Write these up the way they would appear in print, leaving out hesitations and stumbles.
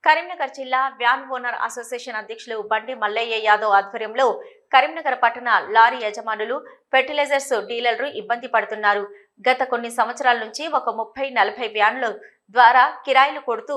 కరీంనగర్ జిల్లా van owner association అధ్యక్షులు బండి మల్లయ్య యాదవ్ ఆధ్వర్యంలో కరీంనగర్ పట్టణ లారీ యజమానులు, ఫెర్టిలైజర్స్ డీలర్లు ఇబ్బంది పడుతున్నారు. గత కొన్ని సంవత్సరాల నుంచి ఒక 30-40 వ్యాన్ల ద్వారా కిరాయిలు కొడుతూ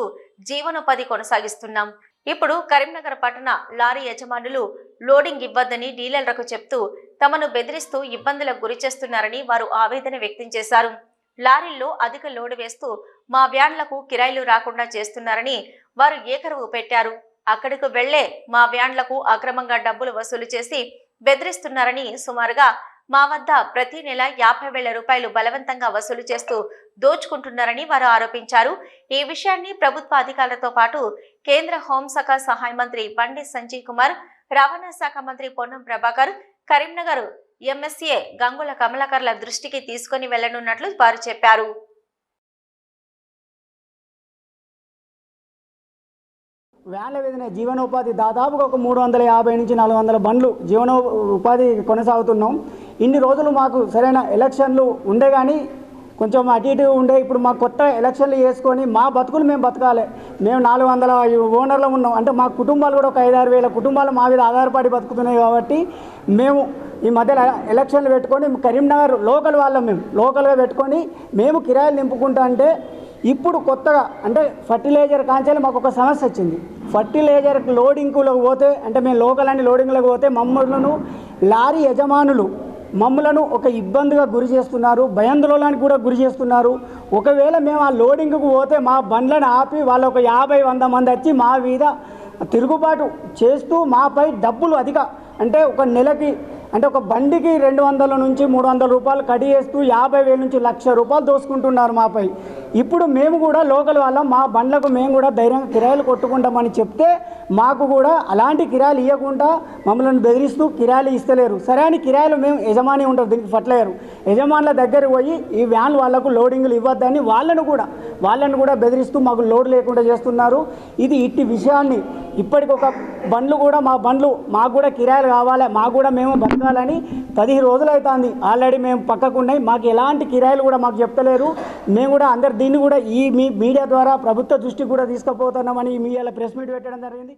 జీవనోపాధి కొనసాగిస్తున్నాం. ఇప్పుడు కరీంనగర్ పట్టణ లారీ యజమానులు లోడింగ్ ఇవ్వద్దని డీలర్లకు చెప్తూ తమను బెదిరిస్తూ ఇబ్బందులకు గురిచేస్తున్నారని వారు ఆవేదన వ్యక్తం చేశారు. లారీల్లో అధిక లోడు వేస్తూ మా వ్యాన్లకు కిరాయిలు రాకుండా చేస్తున్నారని వారు ఏకరువు పెట్టారు. అక్కడకు వెళ్లే మా వ్యాన్లకు అక్రమంగా డబ్బులు వసూలు చేసి బెదిరిస్తున్నారని, సుమారుగా మా వద్ద ప్రతి నెల 50,000 రూపాయలు బలవంతంగా వసూలు చేస్తూ దోచుకుంటున్నారని వారు ఆరోపించారు. ఈ విషయాన్ని ప్రభుత్వ అధికారులతో పాటు కేంద్ర హోంశాఖ సహాయ మంత్రి బండి సంజయ్ కుమార్, రవాణా శాఖ మంత్రి పొన్నం ప్రభాకర్, కరీంనగర్ ఎంఎస్ఏ గంగుల కమలాకర్ల దృష్టికి తీసుకుని వెళ్లనున్నట్లు వారు చెప్పారు. వ్యాన్ల విధిన జీవనోపాధి దాదాపుగా ఒక 350 నుంచి 400 బండ్లు జీవనోపాధి కొనసాగుతున్నాం. ఇన్ని రోజులు మాకు సరైన ఎలక్షన్లు ఉండే కానీ కొంచెం అటు ఇటు ఉండే. ఇప్పుడు మాకు కొత్త ఎలక్షన్లు వేసుకొని మా బతుకులు మేము బతకాలి. మేము 400 ఓనర్లు ఉన్నాం. అంటే మా కుటుంబాలు కూడా ఒక 5-6 వేల కుటుంబాలు మా మీద ఆధారపడి బతుకుతున్నాయి. కాబట్టి మేము ఈ మధ్యలో ఎలక్షన్లు పెట్టుకొని కరీంనగర్ లోకల్ వాళ్ళం, మేము లోకల్గా పెట్టుకొని మేము కిరాయిలు నింపుకుంటా. అంటే ఇప్పుడు కొత్తగా అంటే ఫర్టిలైజర్ కాంచాలి మాకు ఒక సమస్య వచ్చింది. ఫర్టిలైజర్ లోడింగ్లకు పోతే, అంటే మేము లోకల్ అని లోడింగ్లకు పోతే మమ్మల్ని లారీ యజమానులు మమ్మలను ఒక ఇబ్బందిగా గురి చేస్తున్నారు, భయాందోళనకి కూడా గురి చేస్తున్నారు. ఒకవేళ మేము ఆ లోడింగ్కు పోతే మా బండ్లను ఆపి వాళ్ళు ఒక 50-100 మంది వచ్చి మా మీద తిరుగుబాటు చేస్తూ మాపై డబ్బులు అధిక, అంటే ఒక నెలకి అంటే ఒక బండికి 200 నుంచి 300 రూపాయలు కడి చేస్తూ 50,000 నుంచి 1,00,000 రూపాయలు దోసుకుంటున్నారు మాపై. ఇప్పుడు మేము కూడా లోకల్ వాళ్ళం, మా బండ్లకు మేము కూడా ధైర్యంగా కిరాయిలు కొట్టుకుంటామని చెప్తే మాకు కూడా అలాంటి కిరాయిలు ఇవ్వకుండా మమ్మల్ని బెదిరిస్తూ కిరాయిలు ఇస్తలేరు. సరే అని కిరాయిలు మేము యజమాని ఉంటారు, దీనికి పట్టలేరు. యజమానుల దగ్గరికి పోయి ఈ వ్యాన్ వాళ్ళకు లోడింగ్లు ఇవ్వద్దని వాళ్ళను కూడా బెదిరిస్తూ మాకు లోడ్ లేకుండా చేస్తున్నారు. ఇది ఇట్టి విషయాన్ని ఇప్పటికొక బండ్లు కూడా మా బండ్లు మాకు కూడా కిరాయిలు కావాలి, మాకు కూడా మేము బతకాలని 10 రోజులు అవుతుంది ఆల్రెడీ మేము పక్కకున్నాయి. మాకు ఎలాంటి కిరాయిలు కూడా మాకు చెప్తలేరు. మేము కూడా అందరు దీన్ని కూడా ఈ మీడియా ద్వారా ప్రభుత్వ దృష్టికి కూడా తీసుకుపోతున్నామని మీడియాలో ప్రెస్ మీట్ పెట్టడం జరిగింది.